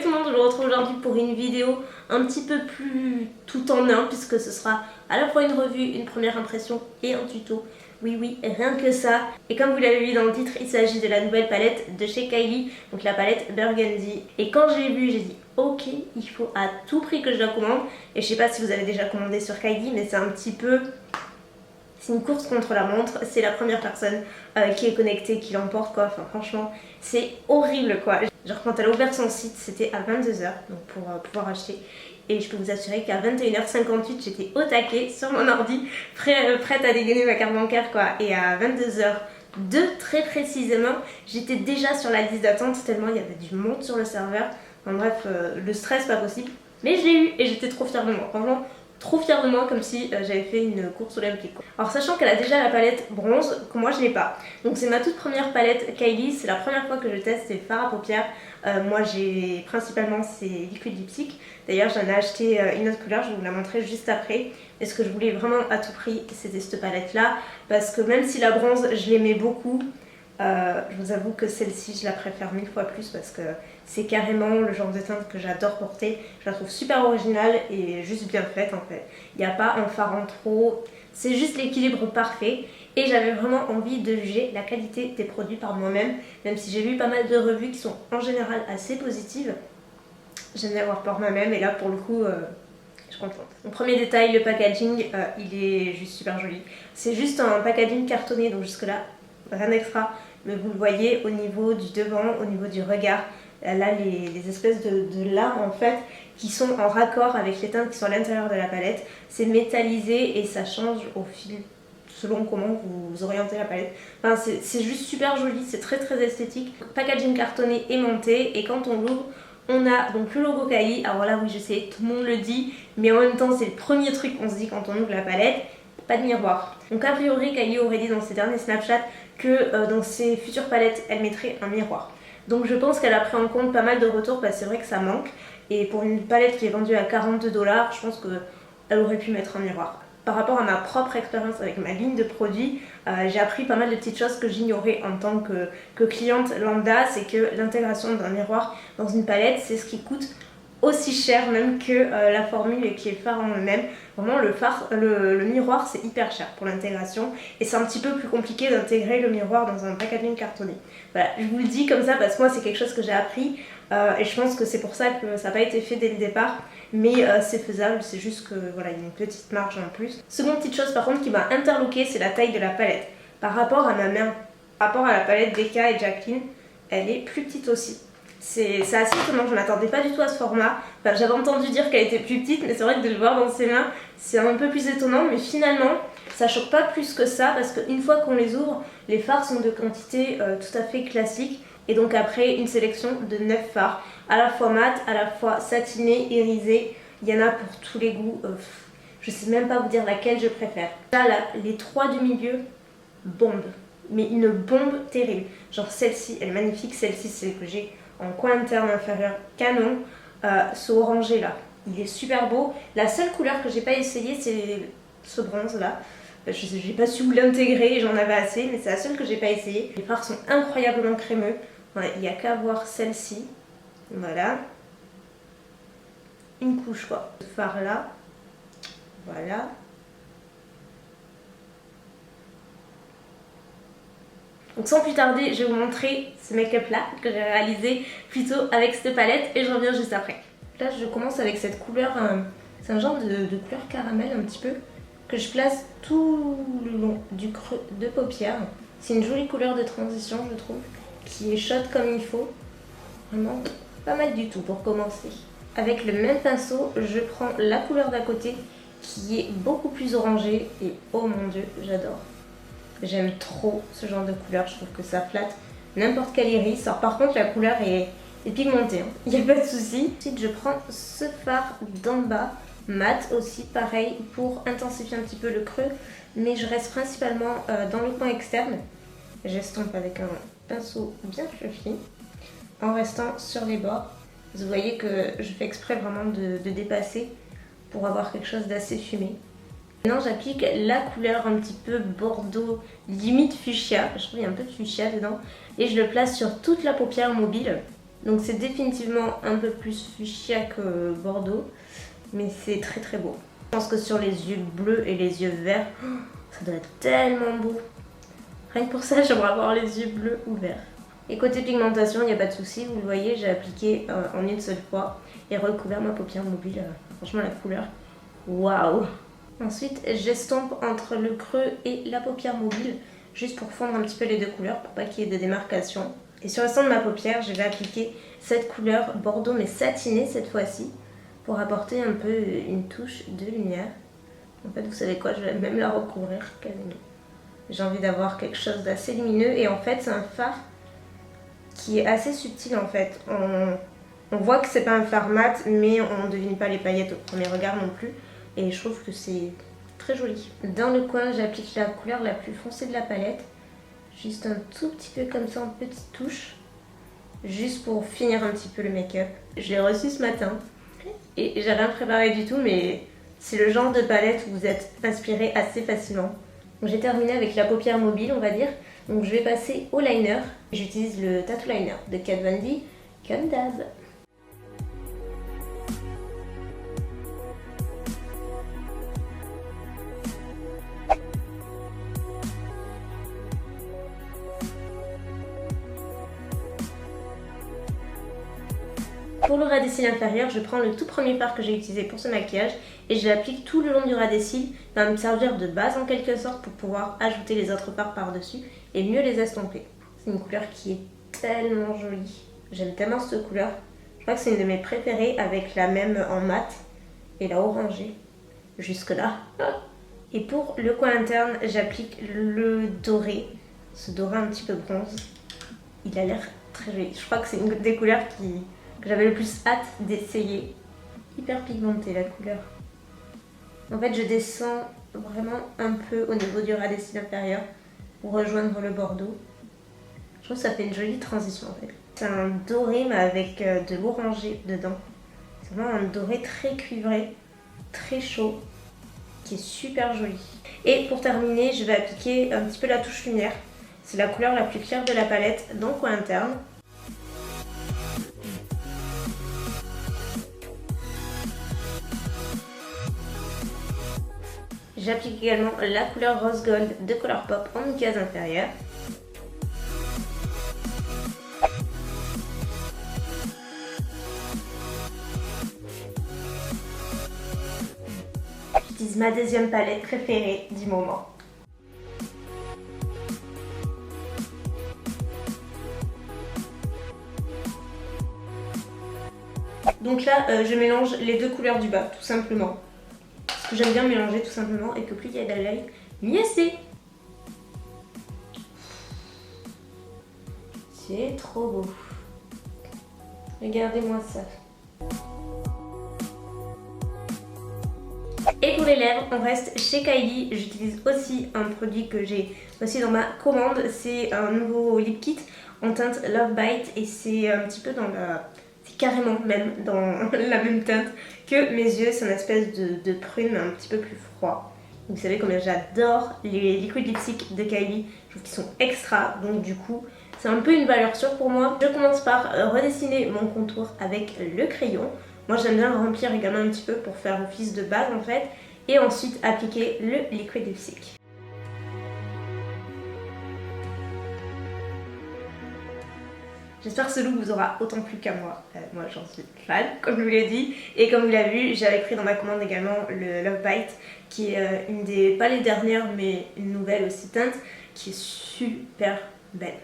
tout le monde, je vous retrouve aujourd'hui pour une vidéo un petit peu plus tout en un, puisque ce sera à la fois une revue, une première impression et un tuto. Oui, rien que ça. Et comme vous l'avez vu dans le titre, il s'agit de la nouvelle palette de chez Kylie, donc la palette Burgundy. Et quand j'ai vu, j'ai dit ok, il faut à tout prix que je la commande. Et je sais pas si vous avez déjà commandé sur Kylie, mais c'est un petit peu... c'est une course contre la montre, c'est la première personne qui est connectée qui l'emporte quoi, enfin franchement c'est horrible quoi. Genre quand elle a ouvert son site c'était à 22h donc pour pouvoir acheter et je peux vous assurer qu'à 21h58 j'étais au taquet sur mon ordi prête à dégainer ma carte bancaire quoi, et à 22h02 très précisément j'étais déjà sur la liste d'attente tellement il y avait du monde sur le serveur. Enfin bref, le stress pas possible, mais je l'ai eu et j'étais trop fière de moi, franchement trop fière de moi, comme si j'avais fait une course olympique. Alors sachant qu'elle a déjà la palette bronze, que moi je n'ai pas. Donc c'est ma toute première palette Kylie, c'est la première fois que je teste ces fards à paupières. Moi j'ai principalement ces liquid lipstick. D'ailleurs j'en ai acheté une autre couleur, je vais vous la montrer juste après. Et ce que je voulais vraiment à tout prix, c'était cette palette là. Parce que même si la bronze je l'aimais beaucoup, je vous avoue que celle-ci je la préfère 1000 fois plus parce que c'est carrément le genre de teinte que j'adore porter. Je la trouve super originale et juste bien faite en fait. Il n'y a pas un fard en trop, c'est juste l'équilibre parfait. Et j'avais vraiment envie de juger la qualité des produits par moi-même. Même si j'ai lu pas mal de revues qui sont en général assez positives, j'aime bien voir par moi-même et là pour le coup... je suis contente. Mon premier détail, le packaging, il est juste super joli. C'est juste un packaging cartonné, donc jusque là, rien d'extra. Mais vous le voyez au niveau du devant, au niveau du regard, là les espèces de larmes en fait qui sont en raccord avec les teintes qui sont à l'intérieur de la palette. C'est métallisé et ça change au fil selon comment vous orientez la palette. Enfin, c'est juste super joli, c'est très esthétique. Packaging cartonné aimanté et quand on l'ouvre, on a donc le logo Kylie. Alors là oui je sais, tout le monde le dit, mais en même temps c'est le premier truc qu'on se dit quand on ouvre la palette. Pas de miroir. Donc a priori Kylie aurait dit dans ses derniers Snapchat que dans ses futures palettes elle mettrait un miroir. Donc je pense qu'elle a pris en compte pas mal de retours parce que c'est vrai que ça manque. Et pour une palette qui est vendue à 42$, je pense qu'elle aurait pu mettre un miroir. Par rapport à ma propre expérience avec ma ligne de produits, j'ai appris pas mal de petites choses que j'ignorais en tant que cliente lambda. C'est que l'intégration d'un miroir dans une palette, c'est ce qui coûte aussi cher même que la formule et qui est le fard en eux-mêmes. Vraiment le miroir c'est hyper cher pour l'intégration et c'est un petit peu plus compliqué d'intégrer le miroir dans un packaging cartonné. Voilà, je vous le dis comme ça parce que moi c'est quelque chose que j'ai appris et je pense que c'est pour ça que ça n'a pas été fait dès le départ, mais c'est faisable, c'est juste que voilà, il y a une petite marge en plus. Seconde petite chose par contre qui m'a interloquée, c'est la taille de la palette. Par rapport à ma main, par rapport à la palette Becca et Jacqueline, elle est plus petite aussi. C'est assez étonnant, je ne m'attendais pas du tout à ce format. Enfin, j'avais entendu dire qu'elle était plus petite, mais c'est vrai que de le voir dans ses mains, c'est un peu plus étonnant. Mais finalement, ça choque pas plus que ça, parce qu'une fois qu'on les ouvre, les fards sont de quantité tout à fait classique. Et donc après, une sélection de 9 fards, à la fois mat, à la fois satiné, irisé. Il y en a pour tous les goûts. Je sais même pas vous dire laquelle je préfère. Là, les trois du milieu, bombe. Mais une bombe terrible. Genre celle-ci, elle est magnifique. Celle-ci, c'est celle que j'ai en coin interne inférieur canon. Ce orangé là, il est super beau. La seule couleur que j'ai pas essayé, c'est ce bronze là. J'ai pas su où l'intégrer, j'en avais assez, mais c'est la seule que j'ai pas essayé. Les fards sont incroyablement crémeux. Ouais, il n'y a qu'à voir celle-ci. Voilà. Une couche quoi. Ce fard là. Voilà. Donc sans plus tarder, je vais vous montrer ce make-up là que j'ai réalisé plutôt avec cette palette et je reviens juste après. Là je commence avec cette couleur, c'est un genre de couleur caramel un petit peu, que je place tout le long du creux de paupière. C'est une jolie couleur de transition je trouve, qui est chaude comme il faut. Vraiment pas mal du tout pour commencer. Avec le même pinceau, je prends la couleur d'à côté qui est beaucoup plus orangée et oh mon dieu, j'adore. J'aime trop ce genre de couleur, je trouve que ça flatte n'importe quel iris. Alors par contre la couleur est pigmentée, il n'y a pas de souci. Ensuite je prends ce fard d'en bas, mat aussi, pareil, pour intensifier un petit peu le creux. Mais je reste principalement dans le coin externe. J'estompe avec un pinceau bien fluffy, en restant sur les bords. Vous voyez que je fais exprès vraiment de dépasser pour avoir quelque chose d'assez fumé. Maintenant j'applique la couleur un petit peu bordeaux, limite fuchsia, je trouve qu'il y a un peu de fuchsia dedans, et je le place sur toute la paupière mobile. Donc c'est définitivement un peu plus fuchsia que Bordeaux, mais c'est très très beau. Je pense que sur les yeux bleus et les yeux verts, ça doit être tellement beau. Rien que pour ça, j'aimerais avoir les yeux bleus ou verts. Et côté pigmentation, il n'y a pas de souci, vous le voyez, j'ai appliqué en une seule fois et recouvert ma paupière mobile. Franchement, la couleur, waouh! Ensuite, j'estompe entre le creux et la paupière mobile, juste pour fondre un petit peu les deux couleurs, pour pas qu'il y ait de démarcation. Et sur le centre de ma paupière, je vais appliquer cette couleur bordeaux, mais satinée cette fois-ci, pour apporter un peu une touche de lumière. En fait, vous savez quoi, je vais même la recouvrir quasiment. J'ai envie d'avoir quelque chose d'assez lumineux, et en fait, c'est un fard qui est assez subtil en fait. On voit que c'est pas un fard mat, mais on ne devine pas les paillettes au premier regard non plus. Et je trouve que c'est très joli. Dans le coin, j'applique la couleur la plus foncée de la palette. Juste un tout petit peu comme ça en petite touche. Juste pour finir un petit peu le make-up. Je l'ai reçu ce matin. Et j'ai rien préparé du tout, mais c'est le genre de palette où vous êtes inspiré assez facilement. J'ai terminé avec la paupière mobile, on va dire. Donc je vais passer au liner. J'utilise le Tattoo Liner de Kat Von D, comme d'hab. Pour le ras des cils inférieur, je prends le tout premier fard que j'ai utilisé pour ce maquillage et je l'applique tout le long du ras des cils. Ça va me servir de base en quelque sorte pour pouvoir ajouter les autres fards par-dessus et mieux les estomper. C'est une couleur qui est tellement jolie. J'aime tellement cette couleur. Je crois que c'est une de mes préférées avec la même en mat et la orangée. Jusque là. Et pour le coin interne, j'applique le doré. Ce doré un petit peu bronze. Il a l'air très joli. Je crois que c'est une des couleurs que j'avais le plus hâte d'essayer. Hyper pigmentée la couleur. En fait, je descends vraiment un peu au niveau du ras des cils inférieur pour rejoindre le bordeaux. Je trouve que ça fait une jolie transition en fait. C'est un doré mais avec de l'orangé dedans. C'est vraiment un doré très cuivré, très chaud, qui est super joli. Et pour terminer, je vais appliquer un petit peu la touche lumière. C'est la couleur la plus claire de la palette dans le coin interne. J'applique également la couleur Rose Gold de Colourpop en case inférieure. J'utilise ma deuxième palette préférée du moment. Donc là, je mélange les deux couleurs du bas, tout simplement. Parce que j'aime bien mélanger tout simplement et que plus il y a d'highlight, mieux c'est. C'est trop beau. Regardez-moi ça. Et pour les lèvres, on reste chez Kylie. J'utilise aussi un produit que j'ai aussi dans ma commande. C'est un nouveau lip kit en teinte Love Bite et c'est un petit peu dans la... C'est carrément même dans la même teinte que mes yeux. C'est une espèce de prune mais un petit peu plus froid. Vous savez combien j'adore les liquid lipstick de Kylie. Je trouve qu'ils sont extra, donc du coup c'est un peu une valeur sûre pour moi. Je commence par redessiner mon contour avec le crayon. Moi j'aime bien remplir également un petit peu pour faire office de base en fait. Et ensuite appliquer le liquid lipstick. J'espère que ce look vous aura autant plu qu'à moi. Moi j'en suis fan, comme je vous l'ai dit. Et comme vous l'avez vu, j'avais pris dans ma commande également le Love Bite, qui est une des, pas les dernières, mais une nouvelle aussi teinte, qui est super belle.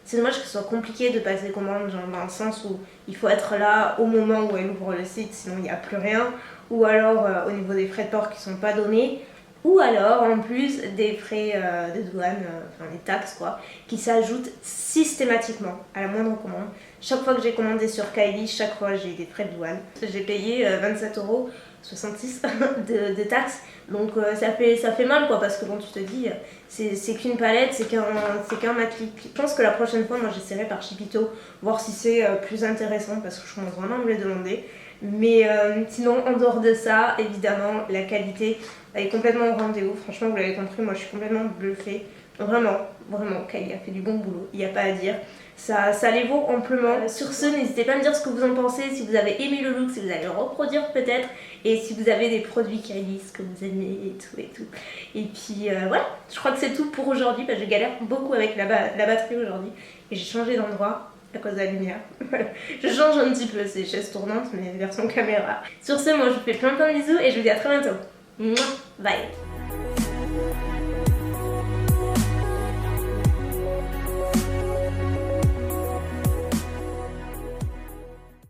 C'est dommage que ce soit compliqué de passer commande, genre dans le sens où il faut être là au moment où elle ouvre le site, sinon il n'y a plus rien. Ou alors au niveau des frais de port qui ne sont pas donnés. Ou alors en plus des frais de douane, enfin les taxes quoi, qui s'ajoutent systématiquement à la moindre commande. Chaque fois que j'ai commandé sur Kylie, chaque fois j'ai des frais de douane. J'ai payé 27,66 € de taxes, donc ça fait mal quoi, parce que bon tu te dis, c'est qu'une palette, c'est qu'un mat lip. Je pense que la prochaine fois, moi j'essaierai par Chipito, voir si c'est plus intéressant, parce que je commence vraiment à me le demander. Mais sinon, en dehors de ça, évidemment, la qualité elle est complètement au rendez-vous. Franchement, vous l'avez compris, moi je suis complètement bluffée. Vraiment, vraiment Kylie a fait du bon boulot, il n'y a pas à dire. Ça les vaut amplement. Sur ce, n'hésitez pas à me dire ce que vous en pensez, si vous avez aimé le look, si vous allez le reproduire peut-être, et si vous avez des produits Kylie, ce que vous aimez et tout et tout. Et puis voilà, je crois que c'est tout pour aujourd'hui, parce que je galère beaucoup avec la batterie aujourd'hui, et j'ai changé d'endroit à cause de la lumière. Je change un petit peu, c'est chaises tournantes, mais version caméra. Sur ce, moi je vous fais plein de bisous, et je vous dis à très bientôt. Mouah, bye.